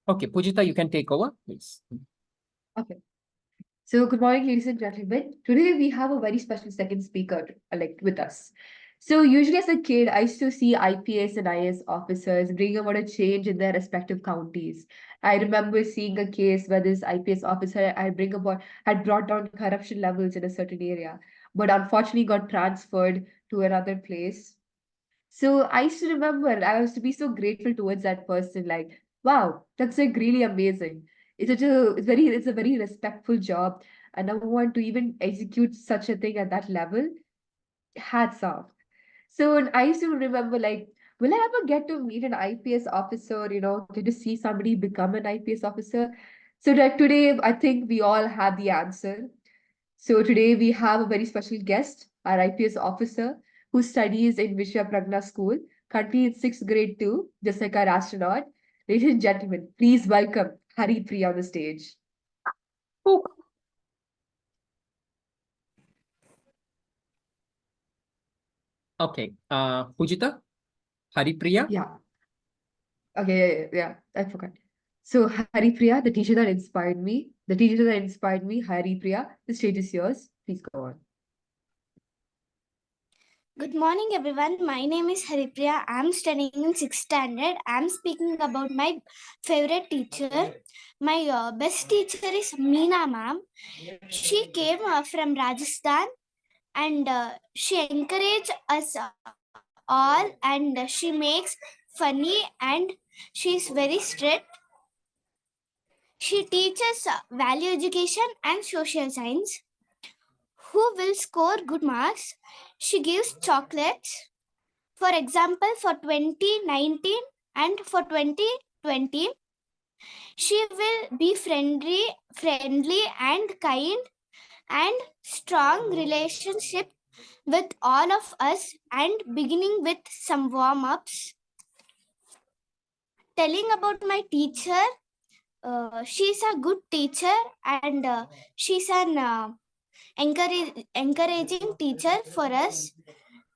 Okay, Pujita, you can take over, please. Okay. So good morning, ladies and gentlemen. Today we have a very special second speaker with us. So usually as a kid, I used to see IPS and IAS officers bring about a change in their respective counties. I remember seeing a case where this IPS officer had brought down corruption levels in a certain area, but unfortunately got transferred to another place. So I used to remember, I used to be so grateful towards that person. Like, wow, that's like really amazing. It's a very respectful job, and I want to even execute such a thing at that level. Hats off. So and I used to remember, like, will I ever get to meet an IPS officer? Get to see somebody become an IPS officer. So that today, I think we all have the answer. So today we have a very special guest, our IPS officer who studies in Vishwa Pragna School, currently in sixth grade too, just like our astronaut. Ladies and gentlemen, please welcome Hari Priya on the stage. Oh. Okay, Pujita, Haripriya. Yeah. Okay, yeah, I forgot. So Hari Priya, the teacher that inspired me, Hari Priya, the stage is yours. Please go on. Good morning, everyone. My name is Haripriya. I'm studying in 6th standard. I'm speaking about my favorite teacher. My best teacher is Meena ma'am. She came from Rajasthan and she encouraged us all and she makes funny and she's very strict. She teaches value education and social science. Who will score good marks? She gives chocolates. For example, for 2019 and for 2020, she will be friendly and kind and strong relationship with all of us and beginning with some warm-ups. Telling about my teacher, she's a good teacher and she's an encouraging teacher for us.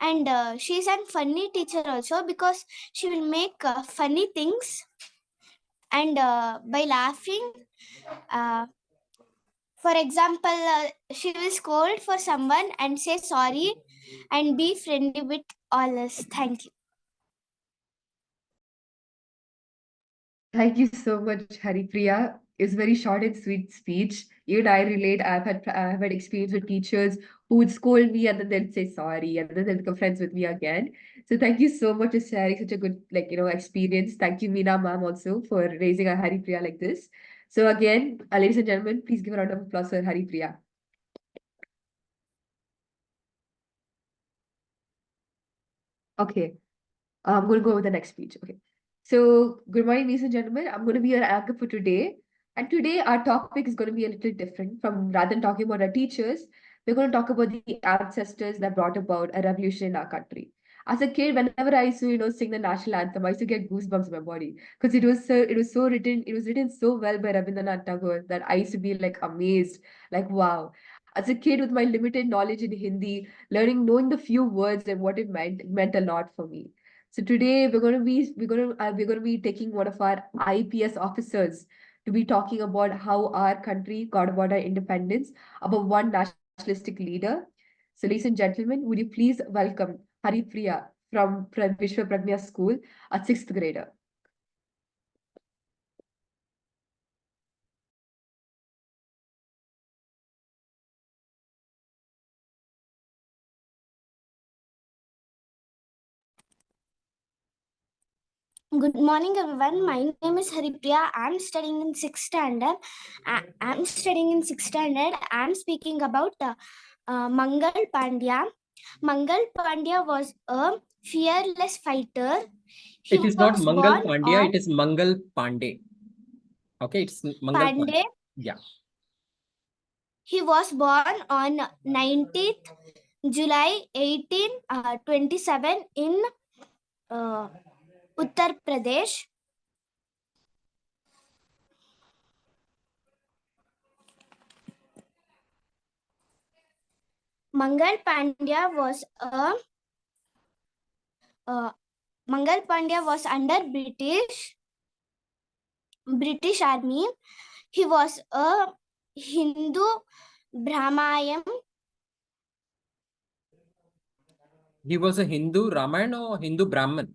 And she's a funny teacher also because she will make funny things and by laughing for example she will scold for someone and say sorry and be friendly with all us. Thank you. Thank you so much, Hari Priya. It's very short and sweet speech. Even I relate. I've had experience with teachers who would scold me and then they'll say sorry and then they'll become friends with me again. So thank you so much for sharing such a good experience. Thank you, Meena ma'am, also for raising a Hari Priya like this. So again, ladies and gentlemen, please give a round of applause for Hari Priya. Okay, I'm going to go with the next speech. Okay. So, good morning, ladies and gentlemen. I'm going to be your anchor for today. And today, our topic is going to be a little different from rather than talking about our teachers, we're going to talk about the ancestors that brought about a revolution in our country. As a kid, whenever I used to, sing the national anthem, I used to get goosebumps in my body because it was written so well by Rabindranath Tagore that I used to be like amazed, like wow. As a kid with my limited knowledge in Hindi, knowing the few words and what it meant a lot for me. So today we're going to be taking one of our IPS officers to be talking about how our country got about our independence, about one nationalistic leader. So ladies and gentlemen, would you please welcome Hari Priya from Vishwa Pragna School, a sixth grader. Good morning, everyone. My name is Haripriya. I'm studying in 6th standard. I'm studying in 6th standard. I'm speaking about Mangal Pandya. Mangal Pandya was a fearless fighter. It is not Was Mangal born Pandya, on it is Mangal Pandey. Okay, it's Mangal Pandey. Pandey. Yeah. He was born on 19th July 1827 in Uttar Pradesh. Mangal Pandya was Mangal Pandya was under British British Army. He was a Hindu Brahmayan. He was a Hindu Ramayana or Hindu Brahman?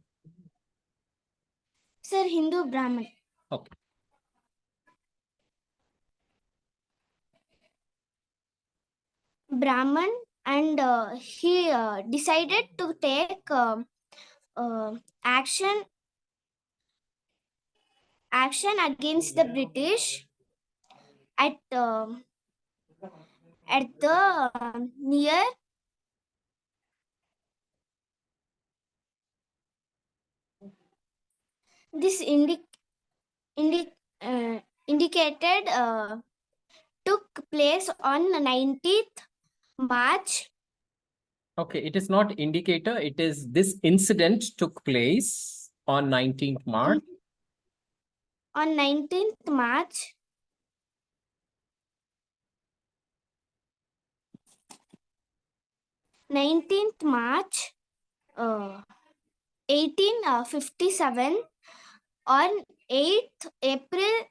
Sir, Hindu Brahman. Okay. Brahman, and he decided to take action against the British at the near this indicated took place on 19th March. Okay, it is not indicator. It is this incident took place on 19th March. On 19th March. 19th March 1857. On 8th April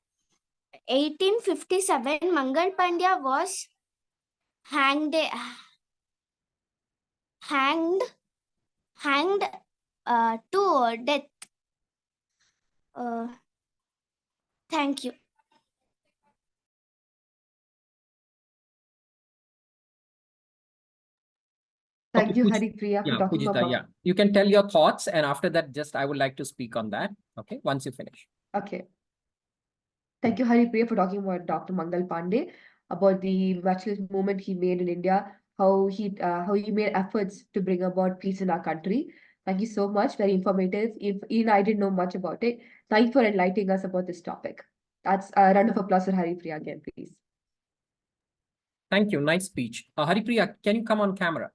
1857, Mangal Pandya was hanged to death. Thank you. Thank Okay, you, Haripriya, for yeah, talking Pujita, about. yeah. You can tell your thoughts, and after that, just I would like to speak on that. Okay, once you finish. Okay. Thank you, Haripriya, for talking about Dr. Mangal Pandey, about the matchless movement he made in India, how he made efforts to bring about peace in our country. Thank you so much. Very informative. If even I didn't know much about it, thank you for enlightening us about this topic. That's a round of applause for Haripriya again, please. Thank you. Nice speech. Haripriya, can you come on camera?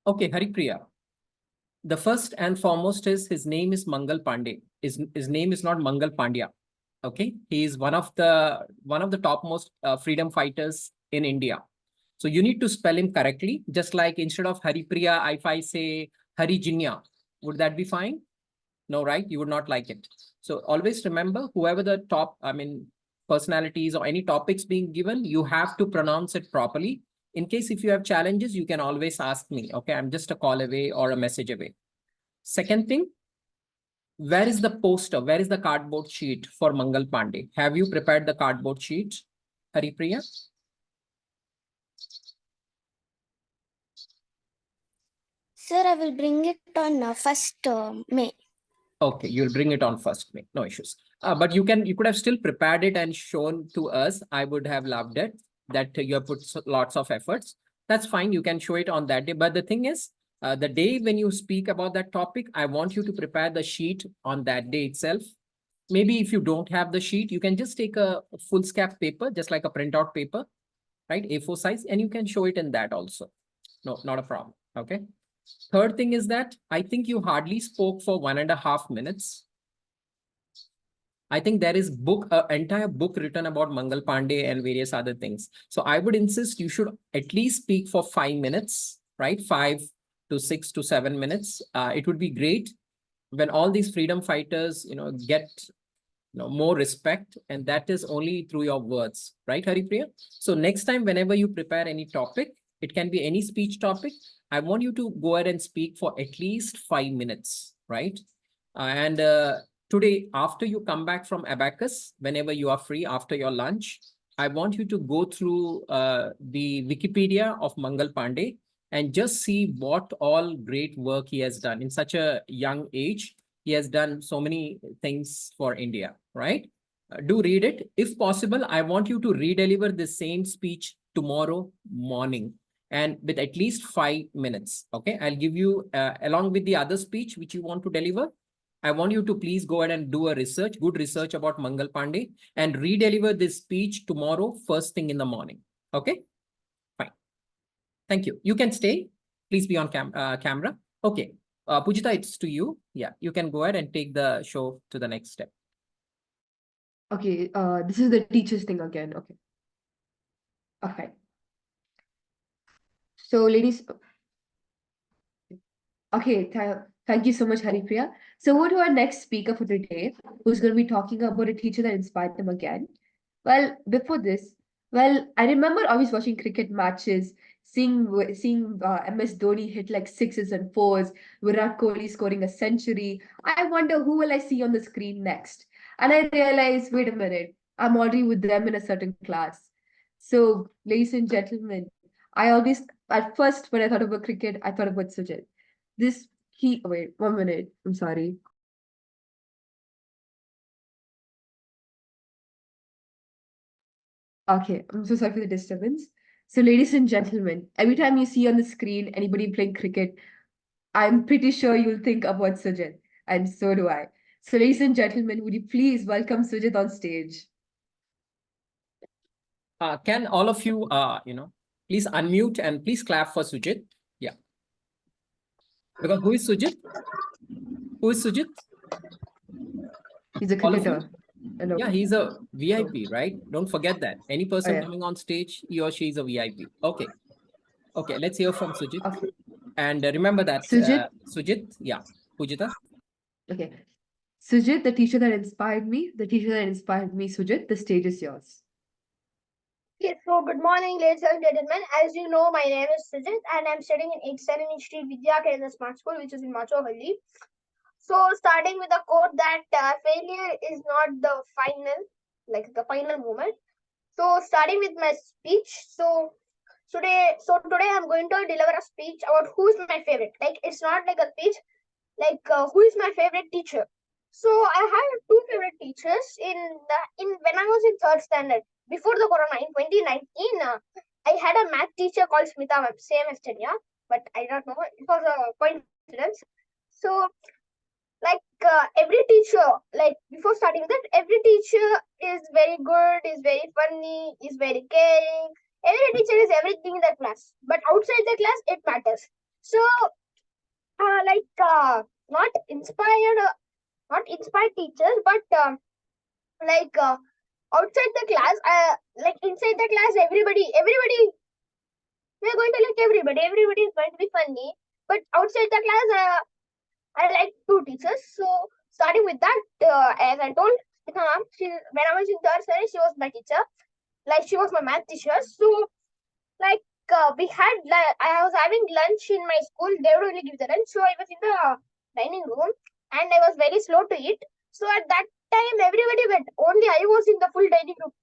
Okay, Haripriya. The first and foremost is his name is Mangal Pandey. His name is not Mangal Pandya. Okay, he is one of the topmost freedom fighters in India. So you need to spell him correctly. Just like instead of Haripriya, if I say Harijinya, would that be fine? No, right? You would not like it. So always remember, whoever the top, personalities or any topics being given, you have to pronounce it properly. In case if you have challenges, you can always ask me. Okay, I'm just a call away or a message away. Second thing, where is the poster? Where is the cardboard sheet for Mangal Pandey? Have you prepared the cardboard sheet, Haripriya? Sir, I will bring it on 1st May. Okay, you'll bring it on 1st May. No issues. But you could have still prepared it and shown to us. I would have loved it that you have put lots of efforts. That's fine. You can show it on that day. But the thing is, the day when you speak about that topic, I want you to prepare the sheet on that day itself. Maybe if you don't have the sheet, you can just take a foolscap paper, just like a printout paper, right? A4 size, and you can show it in that also. No, not a problem. Okay. Third thing is that I think you hardly spoke for 1.5 minutes. I think there is entire book written about Mangal Pandey and various other things. So I would insist you should at least speak for 5 minutes, right? 5 to 6 to 7 minutes. It would be great when all these freedom fighters, get more respect, and that is only through your words, right, Haripriya? So next time, whenever you prepare any topic, it can be any speech topic. I want you to go ahead and speak for at least 5 minutes, right? And today, after you come back from Abacus, whenever you are free after your lunch, I want you to go through the Wikipedia of Mangal Pandey and just see what all great work he has done in such a young age. He has done so many things for India, right? Do read it. If possible, I want you to redeliver the same speech tomorrow morning and with at least 5 minutes. Okay, I'll give you, along with the other speech which you want to deliver, I want you to please go ahead and do a good research about Mangal Pandey and redeliver this speech tomorrow, first thing in the morning. Okay, fine. Thank you. You can stay. Please be on camera. Okay. Pujita, it's to you. Yeah, you can go ahead and take the show to the next step. Okay, this is the teachers thing again. Okay. Okay. So, ladies, okay, Thank you so much, Haripriya. So over to our next speaker for today, who's going to be talking about a teacher that inspired them again. Well, before this, I remember always watching cricket matches, seeing MS Dhoni hit like sixes and fours, Virat Kohli scoring a century. I wonder who will I see on the screen next? And I realized, wait a minute, I'm already with them in a certain class. So, ladies and gentlemen, I always, at first, when I thought about cricket, I thought about Sujit. This wait 1 minute. I'm sorry. Okay, I'm so sorry for the disturbance. So, ladies and gentlemen, every time you see on the screen anybody playing cricket, I'm pretty sure you'll think about Sujit, and so do I. So, ladies and gentlemen, would you please welcome Sujit on stage? Can all of you, please unmute and please clap for Sujit. Yeah. Because who is Sujit? Who is Sujit? He's a All of you? cricketer. Hello. Yeah, he's a VIP, right? Don't forget that. Any person yeah. coming on stage, he or she is a VIP. Okay. Okay, let's hear from Sujit. Okay. And remember that, Sujit? Sujit, yeah, Pujita. Okay. Sujit, the teacher that inspired me, Sujit, the stage is yours. Okay, so good morning, ladies and gentlemen. As you know, my name is Sujit and I'm studying in 8th standard Sri Vidya Kendra Smart School, which is in Machohalli. So, starting with a quote that failure is not the final moment. So, starting with my speech. Today I'm going to deliver a speech about who is my favorite. Like, it's not like a speech, like who is my favorite teacher. So, I have two favorite teachers when I was in 3rd standard. Before the corona in 2019, I had a math teacher called Smita, same as Tanya, but I don't know. It was a coincidence. So, every teacher, like before starting that, every teacher is very good, is very funny, is very caring. Every teacher is everything in the class, but outside the class, it matters. So, not inspired teachers, but outside the class, inside the class, everybody, we're going to like everybody. Everybody is going to be funny, but outside the class, I like two teachers. So starting with that, as I told, when I was in 3rd standard, she was my teacher. Like she was my math teacher. So I was having lunch in my school. They would only give the lunch. So I was in the dining room and I was very slow to eat. So at that time, everybody went. Only I was in the full dining room.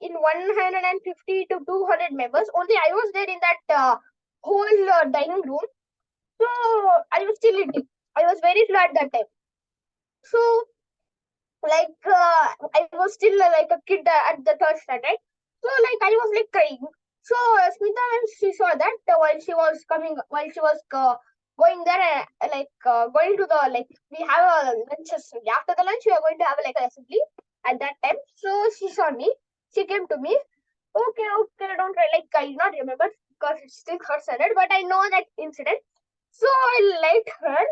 In 150 to 200 members, only I was there in that whole dining room. So I was still eating. I was very slow at that time. So, I was still like a kid at the 3rd standard. So, I was like crying. So, Smita, she saw that while she was going there, going to the, we have a lunch. After the lunch, we are going to have like an assembly at that time. So, she saw me. She came to me. Okay, don't try. I do not remember because it's still 3rd standard, but I know that incident. So, I liked her.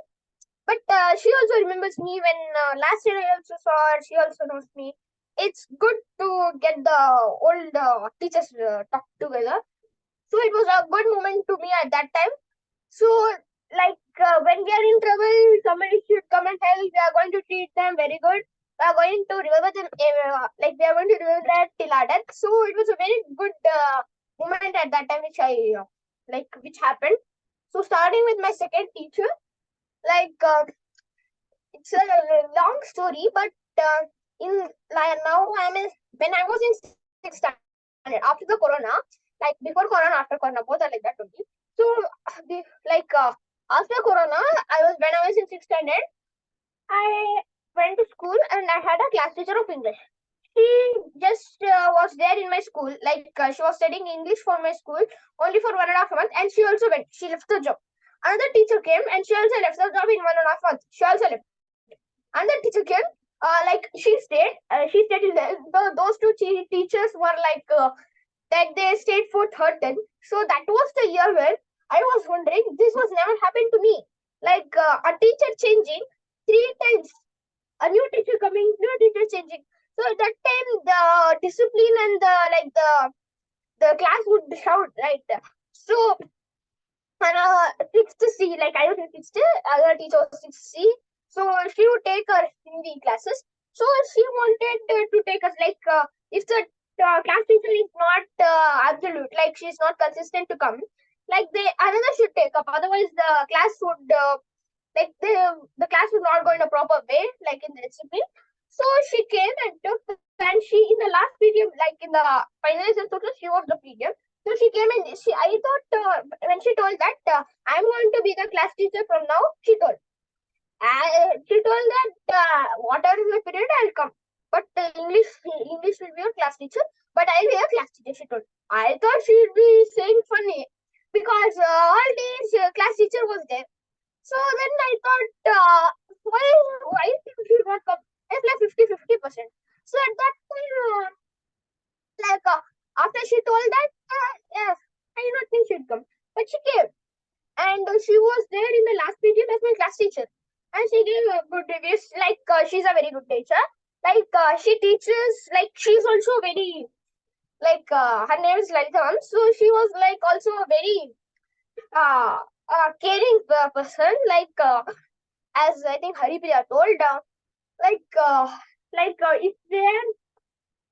But she also remembers me when last year I also saw her. She also knows me. It's good to get the old teachers talk together. So it was a good moment to me at that time. So when we are in trouble, somebody should come and help. We are going to treat them very good. We are going to remember them. We are going to remember that till our death. So it was a very good moment at that time, which happened. So starting with my second teacher. It's a long story, but now when I was in 6th standard after the corona, before corona, after corona, both are like that only. So after corona, when I was in 6th standard, I went to school and I had a class teacher of English. She just was there in my school, she was studying English for my school only for 1.5 months, and she also went. She left the job. Another teacher came and she also left the job in 1.5 months. She also left. Another teacher came. She stayed. She stayed in there. Those two teachers were they stayed for 3rd term. So that was the year where I was wondering, this was never happened to me. A teacher changing 3 times, a new teacher coming, new teacher changing. So at that time, the discipline and the class would shout, right? So and sixth C, like I was in sixth, other teacher was sixth C. So she would take her Hindi classes. So she wanted to take us like if the class teacher is not absolute, like she's not consistent to come, like another should take up. Otherwise, the class would like the class was not going a proper way, like in the discipline. So she came and took, and she in the last period, like in the finalization, she was the period. So she came and I thought when she told that I'm going to be the class teacher from now, she told that whatever is my period, I'll come. But English will be your class teacher, but I'll be a class teacher, she told. I thought she would be saying funny because all days class teacher was there. So then I thought, why she should not come? It's like 50-50%. So at that time, like after she told that, yes, I do not think she'd come, but she came, and she was there in the last period as my class teacher, and she gave good reviews. Like she's a very good teacher. Like she teaches, like she's also very, like her name is Lalita Ma'am, so she was like also a very caring person. Like as I think Haripriya told,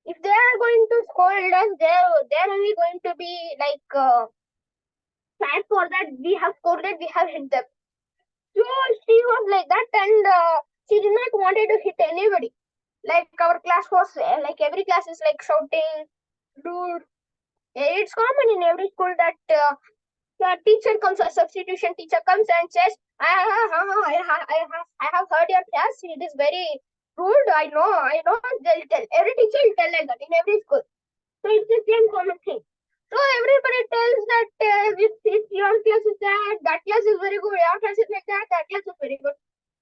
if they are going to scold us, they're only going to be like sad for that we have scolded, we have hit them. So she was like that, and she did not wanted to hit anybody. Like our class was like every class is like shouting, dude. It's common in every school that the teacher comes, a substitution teacher comes and says, I have heard your class. It is very rude. I know. They'll tell. Every teacher will tell like that in every school. So it's the same common thing. So everybody tells that if your class is that class is very good. Your class is like that class is very good.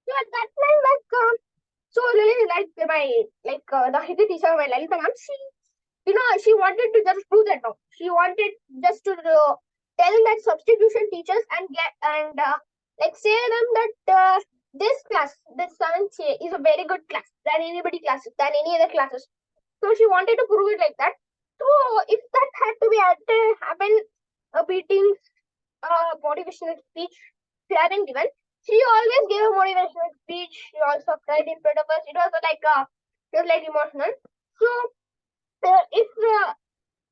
So at that time, like so really like the Hindi teacher, my Lalita ma'am, she wanted to just prove that now. She wanted just to tell that substitution teachers and like say them that this class, this 7th is a very good class than anybody classes, than any other classes. So she wanted to prove it like that. So if that had to be happen, a meeting, motivational speech she hadn't given, she always gave a motivational speech. She also cried in front of us. It was like emotional. So if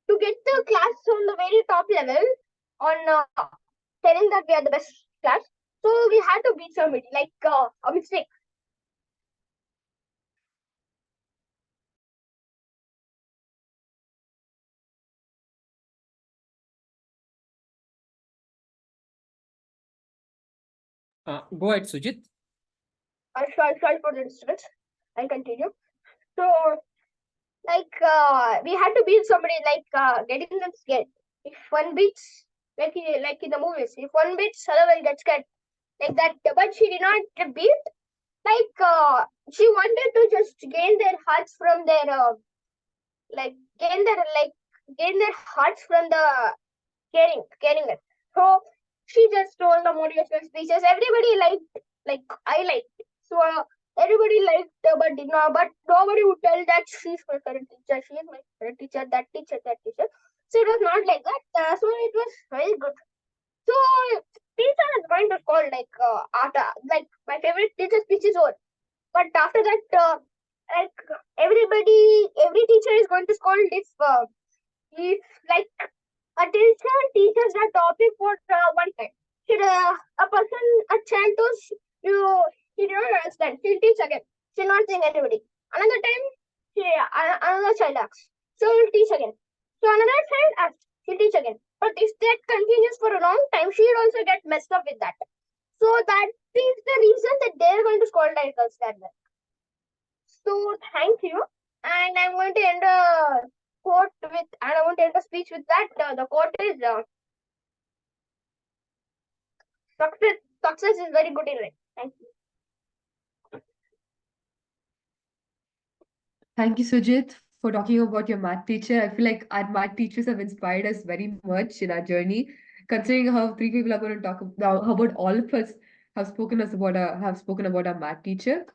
to get the class on the very top level on telling that we are the best class, so we had to beat somebody like a mistake. Go ahead, Sujit. Sorry for the disturbance. I'll continue. So like we had to beat somebody, like getting them scared. If one beats, like in the movies, if one beats, other will get scared like that. But she did not beat. Like she wanted to just gain their hearts from their gain their hearts from the caring it. So she just told the motivational speeches. Everybody liked, like I liked. So everybody liked, but did not. But nobody would tell that she's my favorite teacher. She is my favorite teacher. That teacher. So it was not like that. So it was very good. So teacher is going to call like after, like my favorite teacher speech is over. But after that, like every teacher is going to scold if like a teacher teaches that topic for one time. Should a child knows he don't understand, she'll teach again. She'll not think anybody. Another time, another child asks, so he'll teach again. So another child asks, she'll teach again. But if that continues for a long time, she'll also get messed up with that. So that is the reason that they're going to scold like us that way. So thank you, and I'm going to end a quote with, and I want to end a speech with that. The quote is success is very good in life. Thank you. Thank you, Sujit, for talking about your math teacher. I feel like our math teachers have inspired us very much in our journey, considering how 3 people are going to talk about how about all of us have spoken about our math teacher.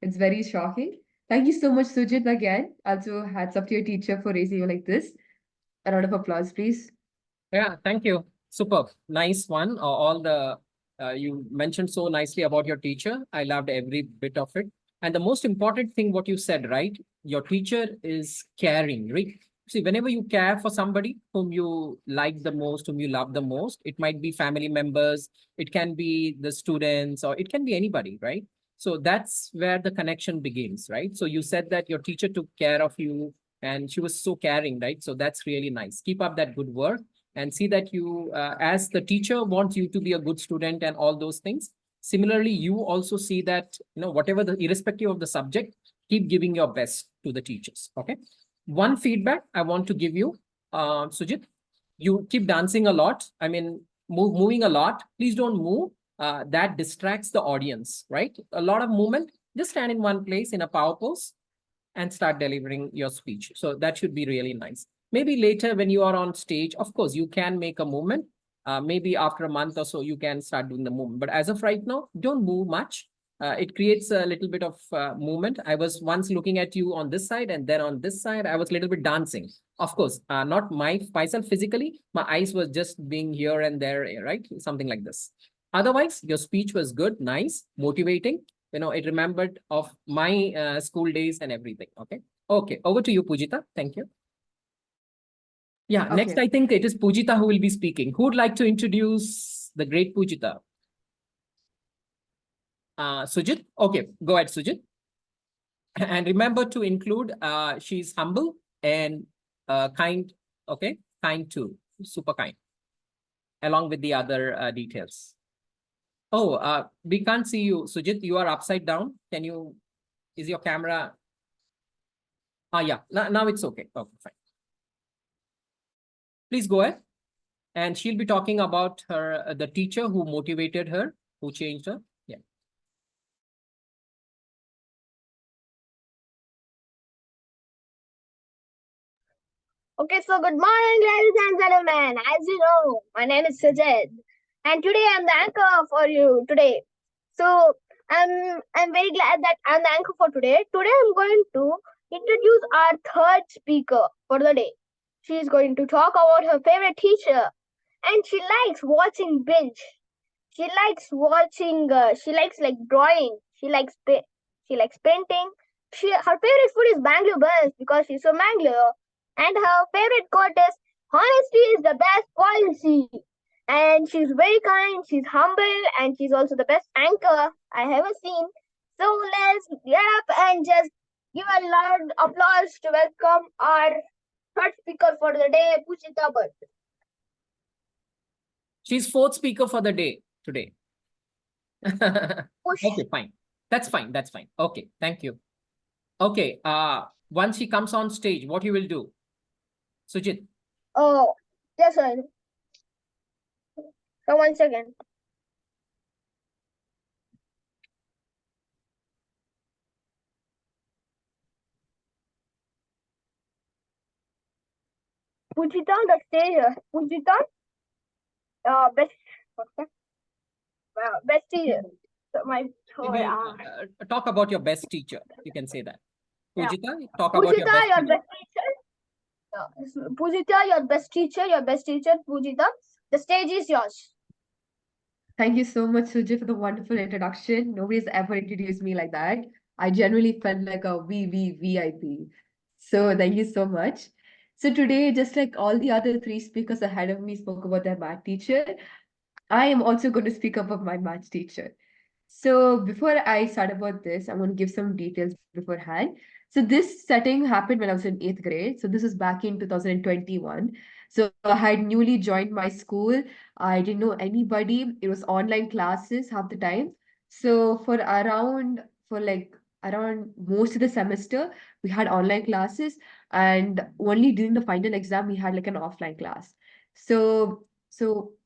It's very shocking. Thank you so much, Sujit, again. Also, hats up to your teacher for raising you like this. A round of applause, please. Yeah, thank you. Superb. Nice one. All the you mentioned so nicely about your teacher. I loved every bit of it. And the most important thing, what you said, right? Your teacher is caring, right? See, whenever you care for somebody whom you like the most, whom you love the most, it might be family members, it can be the students, or it can be anybody, right? So that's where the connection begins, right? So you said that your teacher took care of you and she was so caring, right? So that's really nice. Keep up that good work and see that you, as the teacher wants you to be a good student and all those things. Similarly, you also see that, whatever the, irrespective of the subject, keep giving your best to the teachers. Okay. One feedback I want to give you, Sujit, you keep dancing a lot. I mean, moving a lot. Please don't move. That distracts the audience, right? A lot of movement. Just stand in one place in a power pose and start delivering your speech. So that should be really nice. Maybe later when you are on stage, of course, you can make a movement. Maybe after a month or so, you can start doing the movement. But as of right now, don't move much. It creates a little bit of movement. I was once looking at you on this side and then on this side, I was a little bit dancing. Of course, not myself physically. My eyes was just being here and there, right? Something like this. Otherwise, your speech was good, nice, motivating. It remembered of my school days and everything. Okay, over to you, Pujita. Thank you. Yeah, next Okay. I think it is Pujita who will be speaking. Who would like to introduce the great Pujita? Sujit? Okay, go ahead, Sujit. And remember to include, she's humble and kind, okay? Kind too, super kind, along with the other details. Oh, we can't see you, Sujit. You are upside down. Can you, is your camera? Yeah, now it's okay. Okay, fine. Please go ahead. And she'll be talking about her, the teacher who motivated her, who changed her. Yeah. Okay, so good morning, ladies and gentlemen. As you know, my name is Sajid, and today I'm the anchor for you today. So I'm very glad that I'm the anchor for today. Today I'm going to introduce our third speaker for the day. She's going to talk about her favorite teacher, and she likes watching binge. She likes watching. She likes like drawing. She likes painting. Her favorite food is Bangalore buns because she's from Bangalore. And her favorite quote is, "Honesty is the best policy." And she's very kind. She's humble, and she's also the best anchor I have ever seen. So let's get up and just give a loud applause to welcome our third speaker for the day, Puchita Bhatt. She's fourth speaker for the day today. Push. Okay, fine. That's fine. That's fine. Okay, thank you. Okay, once she comes on stage, what you will do? Sujit. Oh, yes, sir. So 1 second. Pujita, the stage. Pujita, best. What's that? Best teacher. So my Maybe talk about your best teacher. You can say that. Yeah. Pujita, talk about your Pujita, best your teacher. best teacher. Pujita, your best teacher. Your best teacher, Pujita. The stage is yours. Thank you so much, Sujit, for the wonderful introduction. Nobody's ever introduced me like that. I genuinely felt like a VIP. So thank you so much. So today, just like all the other three speakers ahead of me spoke about their math teacher, I am also going to speak about my math teacher. So before I start about this, I'm going to give some details beforehand. So this setting happened when I was in eighth grade. So this was back in 2021. So I had newly joined my school. I didn't know anybody. It was online classes half the time. So for around most of the semester, we had online classes, and only during the final exam we had like an offline class. So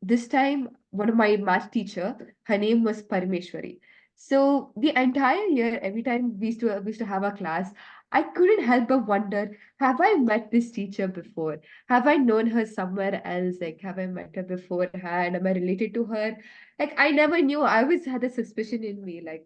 this time, one of my math teacher, her name was Parameshwari. So the entire year, every time we used to have a class, I couldn't help but wonder, have I met this teacher before? Have I known her somewhere else? Like, have I met her beforehand? Am I related to her? Like, I never knew. I always had a suspicion in me, like,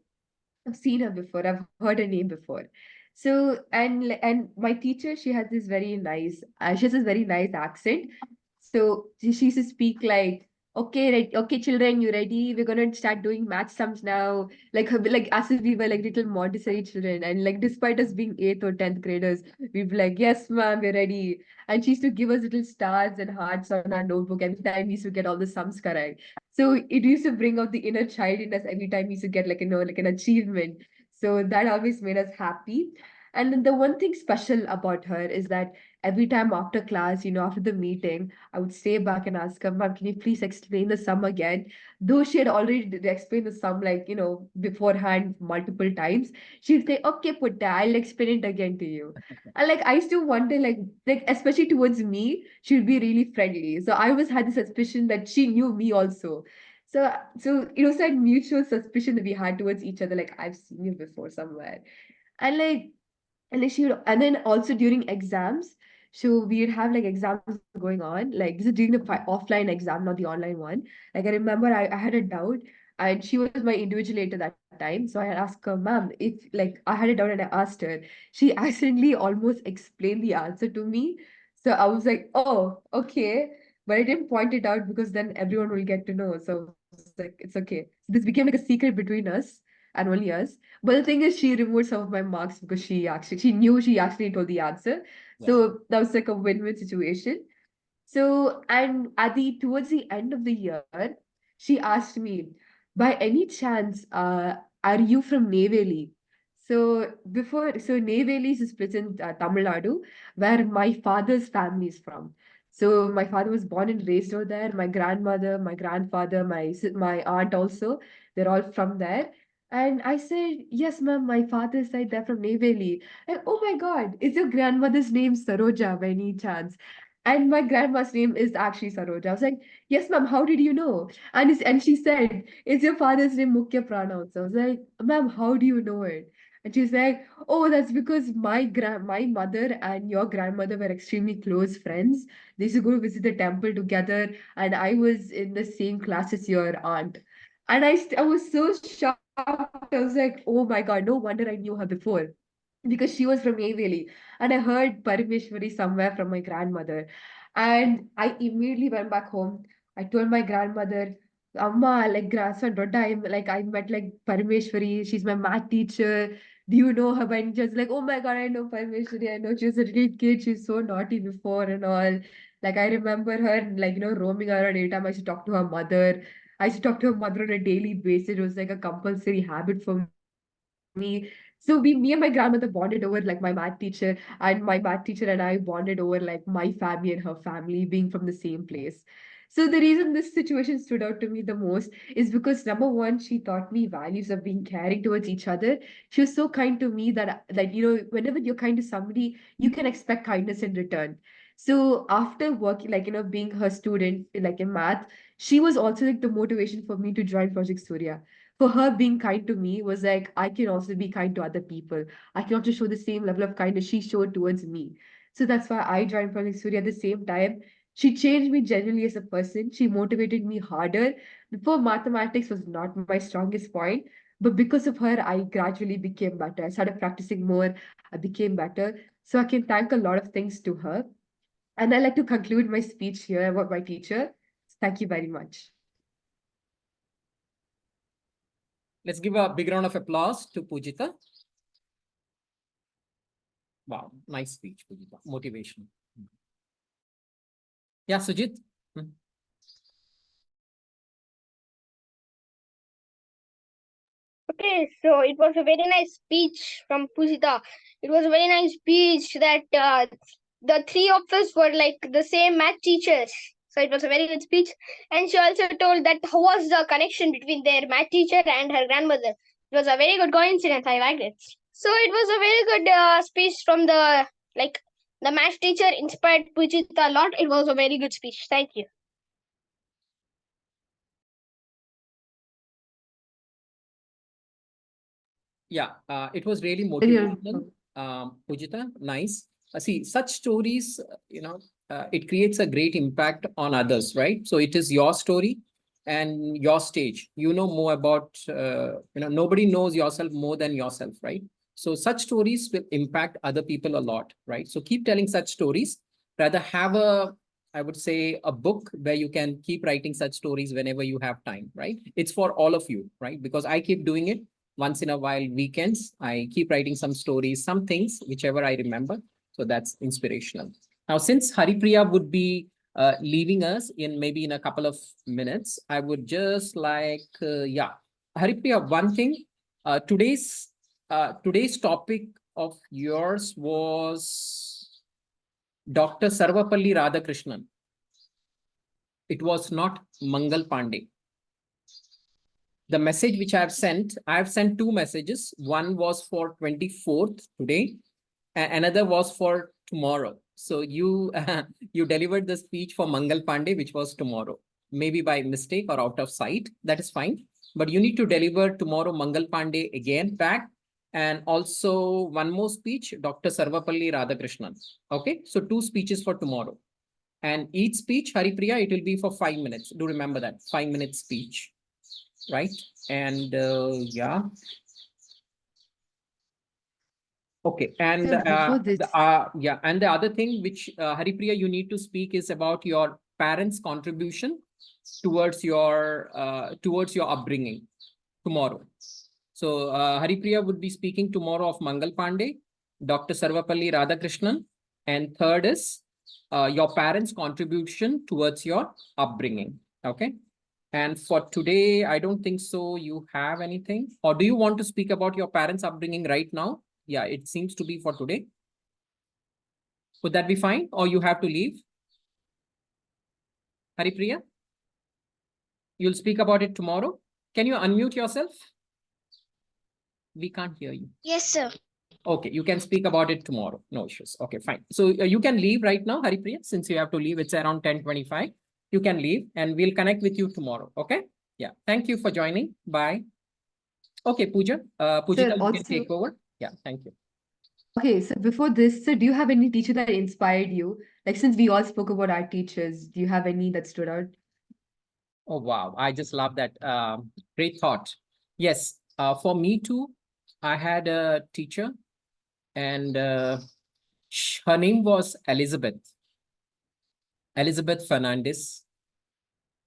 I've seen her before. I've heard her name before. So and my teacher, she has this very nice accent. So she used to speak like okay, right, okay, children, you ready? We're gonna start doing math sums now. Like as if we were like little Montessori children. And like despite us being 8th or 10th graders, we'd be like, yes, ma'am, we're ready. And she used to give us little stars and hearts on our notebook every time we used to get all the sums correct. So it used to bring out the inner child in us every time we used to get like, like an achievement. So that always made us happy. And then the one thing special about her is that every time after class, after the meeting, I would stay back and ask her, Ma'am, can you please explain the sum again? Though she had already explained the sum, like, beforehand multiple times, she'd say, okay, Putta, I'll explain it again to you. And like, I used to wonder, like especially towards me, she'd be really friendly. So I always had the suspicion that she knew me also. So it was that mutual suspicion that we had towards each other, like, I've seen you before somewhere. And like, and then and then also during exams, so we'd have like exams going on. Like this is during the offline exam, not the online one. Like I remember I had a doubt, and she was my invigilator that time. So I had asked her, ma'am, if like I had a doubt and I asked her, she accidentally almost explained the answer to me. So I was like, oh, okay. But I didn't point it out because then everyone will get to know. So it's like, it's okay. So this became like a secret between us and only us. But the thing is, she removed some of my marks because she knew she actually told the answer. Yeah. So that was like a win-win situation. So, and towards the end of the year, she asked me, by any chance, are you from Neyveli? So Neyveli is split in Tamil Nadu, where my father's family is from. So my father was born and raised over there. My grandmother, my grandfather, my aunt also, they're all from there. And I said, yes, ma'am, my father's side, they're from Neyveli. And oh my God, is your grandmother's name Saroja by any chance? And my grandma's name is actually Saroja. I was like, yes, ma'am, how did you know? And she said, is your father's name Mukhya Prana also? I was like, ma'am, how do you know it? And she's like, oh, that's because my mother and your grandmother were extremely close friends. They used to go to visit the temple together, and I was in the same class as your aunt. And I was so shocked. I was like, oh my God, no wonder I knew her before because she was from Neyveli. And I heard Parameshwari somewhere from my grandmother. And I immediately went back home. I told my grandmother, Amma, like grandson, I met like Parameshwari. She's my math teacher. Do you know her? And she was like, oh my God, I know Parameshwari. I know she was a little kid. She's so naughty before and all. Like I remember her, like, roaming around every time I used to talk to her mother. I used to talk to her mother on a daily basis. It was like a compulsory habit for me. So me and my grandmother bonded over like my math teacher, and my math teacher and I bonded over like my family and her family being from the same place. So the reason this situation stood out to me the most is because number one, she taught me values of being caring towards each other. She was so kind to me that whenever you're kind to somebody, you can expect kindness in return. So after working, like being her student, like in math, she was also like the motivation for me to join Project Surya. For her, being kind to me was like, I can also be kind to other people. I can also show the same level of kindness she showed towards me. So that's why I joined Project Surya at the same time. She changed me genuinely as a person. She motivated me harder. Before, mathematics was not my strongest point, but because of her, I gradually became better. I started practicing more. I became better. So I can thank a lot of things to her. And I like to conclude my speech here about my teacher. Thank you very much. Let's give a big round of applause to Pujita. Wow, nice speech, Pujita. Motivation. Yeah, Sujit. Okay, so it was a very nice speech from Pujita. It was a very nice speech that the three of us were like the same math teachers. So it was a very good speech. And she also told that how was the connection between their math teacher and her grandmother. It was a very good coincidence. I liked it. So it was a very good speech from the math teacher inspired Pujita a lot. It was a very good speech. Thank you. Yeah, it was really motivational. Pujita, nice. See, such stories, it creates a great impact on others, right? So it is your story and your stage. You know more about, nobody knows yourself more than yourself, right? So such stories will impact other people a lot, right? So keep telling such stories. Rather have a I would say a book where you can keep writing such stories whenever you have time, right? It's for all of you, right? Because I keep doing it once in a while, weekends. I keep writing some stories, some things, whichever I remember. So that's inspirational. Now, since Haripriya would be leaving us in maybe in a couple of minutes, I would just like, Haripriya, one thing, today's topic of yours was Dr. Sarvapalli Radhakrishnan. It was not Mangal Pandey. The message which I have sent two messages. One was for 24th today, another was for tomorrow. So you you delivered the speech for Mangal Pandey, which was tomorrow, maybe by mistake or out of sight. That is fine. But you need to deliver tomorrow Mangal Pandey again back. And also one more speech, Dr. Sarvapalli Radhakrishnan. Okay, so two speeches for tomorrow. And each speech, Haripriya, it will be for 5 minutes. Do remember that 5-minute speech, right? And yeah. Okay, and So before this, yeah, and the other thing which Haripriya you need to speak is about your parents' contribution towards your upbringing tomorrow. So Haripriya would be speaking tomorrow of Mangal Pandey, Dr. Sarvapalli Radhakrishnan, and third is your parents' contribution towards your upbringing. Okay. And for today, I don't think so you have anything. Or do you want to speak about your parents' upbringing right now? Yeah, it seems to be for today. Would that be fine? Or you have to leave? Haripriya? You'll speak about it tomorrow. Can you unmute yourself? We can't hear you. Yes, sir. Okay, you can speak about it tomorrow. No issues. Okay, fine. So you can leave right now, Haripriya, since you have to leave. It's around 10:25. You can leave and we'll connect with you tomorrow. Okay? Yeah. Thank you for joining. Bye. Okay, Pooja. Pujita, you can take over. Yeah, thank you. okay, so before this, so do you have any teacher that inspired you? Like since we all spoke about our teachers, do you have any that stood out? Oh, wow. I just love that. Great thought. Yes, for me too, I had a teacher and her name was Elizabeth Fernandez.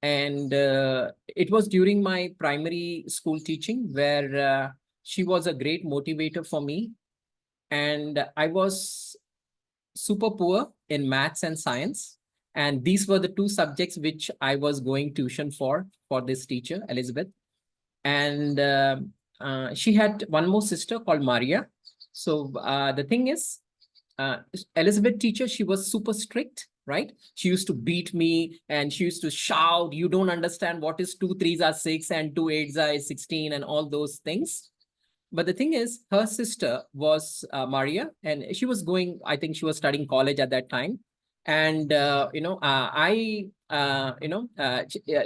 And it was during my primary school teaching where she was a great motivator for me. And I was super poor in maths and science. And these were the two subjects which I was going tuition for this teacher, Elizabeth. And she had one more sister called Maria. So the thing is, Elizabeth teacher, she was super strict, right? She used to beat me and she used to shout, you don't understand what is 2 3s are 6 and 2 8s are 16 and all those things. But the thing is, her sister was Maria, and she was going, I think she was studying college at that time. And,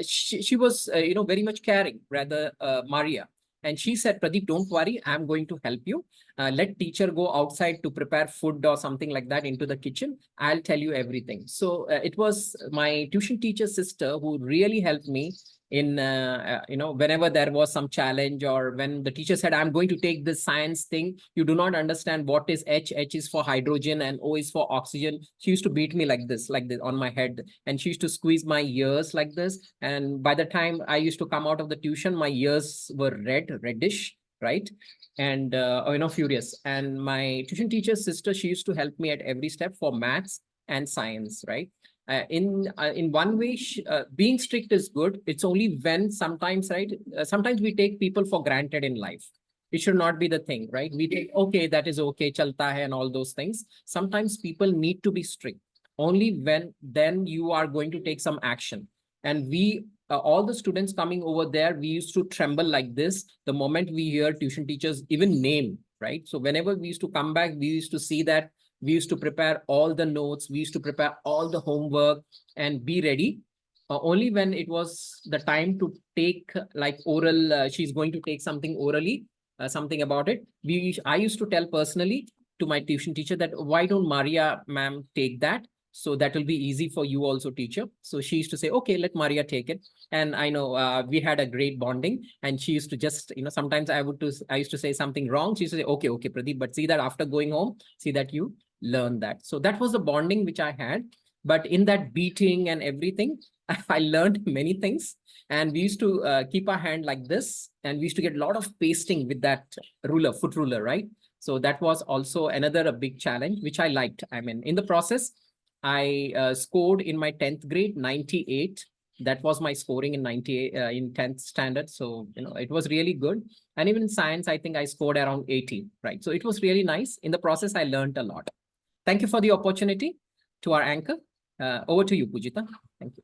she was, very much caring, rather, Maria. And she said, Pradeep, don't worry, I'm going to help you. Let teacher go outside to prepare food or something like that into the kitchen. I'll tell you everything. So it was my tuition teacher sister who really helped me in whenever there was some challenge, or when the teacher said, I'm going to take this science thing, you do not understand what is H is for hydrogen and O is for oxygen. She used to beat me like this on my head, and she used to squeeze my ears like this. And by the time I used to come out of the tuition, my ears were reddish, right? And furious. And my tuition teacher's sister, she used to help me at every step for maths and science, right? In one way, being strict is good. It's only when sometimes, right? Sometimes we take people for granted in life. It should not be the thing, right? We take, okay, that is okay, chalta hai, and all those things. Sometimes people need to be strict. Only when then you are going to take some action. And we, all the students coming over there, we used to tremble like this the moment we hear tuition teachers even name, right? So whenever we used to come back, we used to see that we used to prepare all the notes, we used to prepare all the homework and be ready. Only when it was the time to take like oral, she's going to take something orally, something about it. I used to tell personally to my tuition teacher that why don't Maria ma'am take that? So that will be easy for you also, teacher. So she used to say, okay, let Maria take it. And I know we had a great bonding. And she used to just, sometimes I used to say something wrong. She used to say, okay, Pradeep, but see that after going home, see that you learn that. So that was the bonding which I had. But in that beating and everything, I learned many things. And we used to keep our hand like this, and we used to get a lot of pasting with that ruler, foot ruler, right? So that was also another a big challenge, which I liked. I mean, in the process, I scored in my 10th grade 98. That was my scoring in 98 in 10th standard. So, it was really good. And even in science, I think I scored around 80, right? So it was really nice. In the process, I learned a lot. Thank you for the opportunity to our anchor. Over to you, Pujita. Thank you.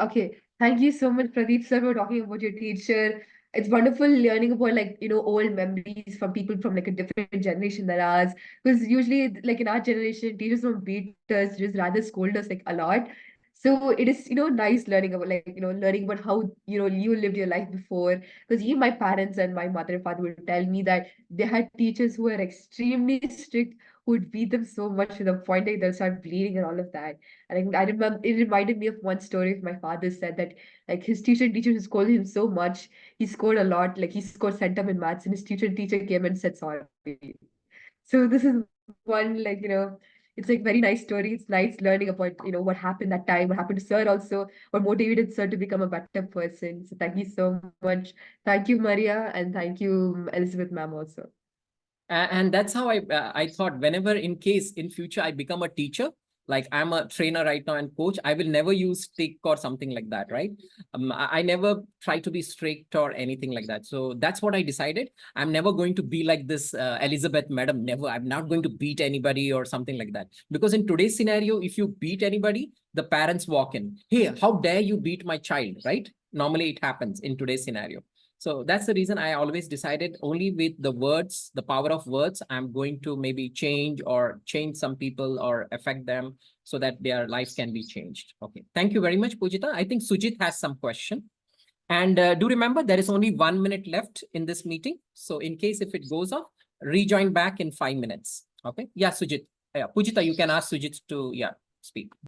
Okay, thank you so much, Pradeep sir, for talking about your teacher. It's wonderful learning about old memories from people from like a different generation than ours. Because usually like in our generation, teachers don't beat us, just rather scold us like a lot. So it is, nice learning about learning about how, you lived your life before. Because even my parents and my mother and father would tell me that they had teachers who were extremely strict, who would beat them so much to the point that they'll start bleeding and all of that. And I remember it reminded me of one story of my father said that like his teacher scolded him so much, he scored a lot, like he scored centum in maths, and his teacher came and said sorry. So this is one it's like very nice story. It's nice learning about what happened that time, what happened to sir also, what motivated sir to become a better person. So thank you so much. Thank you, Maria, and thank you, Elizabeth ma'am also. And that's how I thought, whenever in case in future I become a teacher, like I'm a trainer right now and coach, I will never use stick or something like that, right? I never try to be strict or anything like that. So that's what I decided. I'm never going to be like this Elizabeth madam, never. I'm not going to beat anybody or something like that. Because in today's scenario, if you beat anybody, the parents walk in. Hey, how dare you beat my child, right? Normally it happens in today's scenario. So that's the reason I always decided only with the words, the power of words, I'm going to maybe change some people or affect them so that their lives can be changed. Okay. Thank you very much, Pujita. I think Sujit has some question. And do remember, there is only 1 minute left in this meeting. So in case if it goes off, rejoin back in 5 minutes. Okay. Yeah, Sujit. Yeah, Pujita, you can ask Sujit to, speak.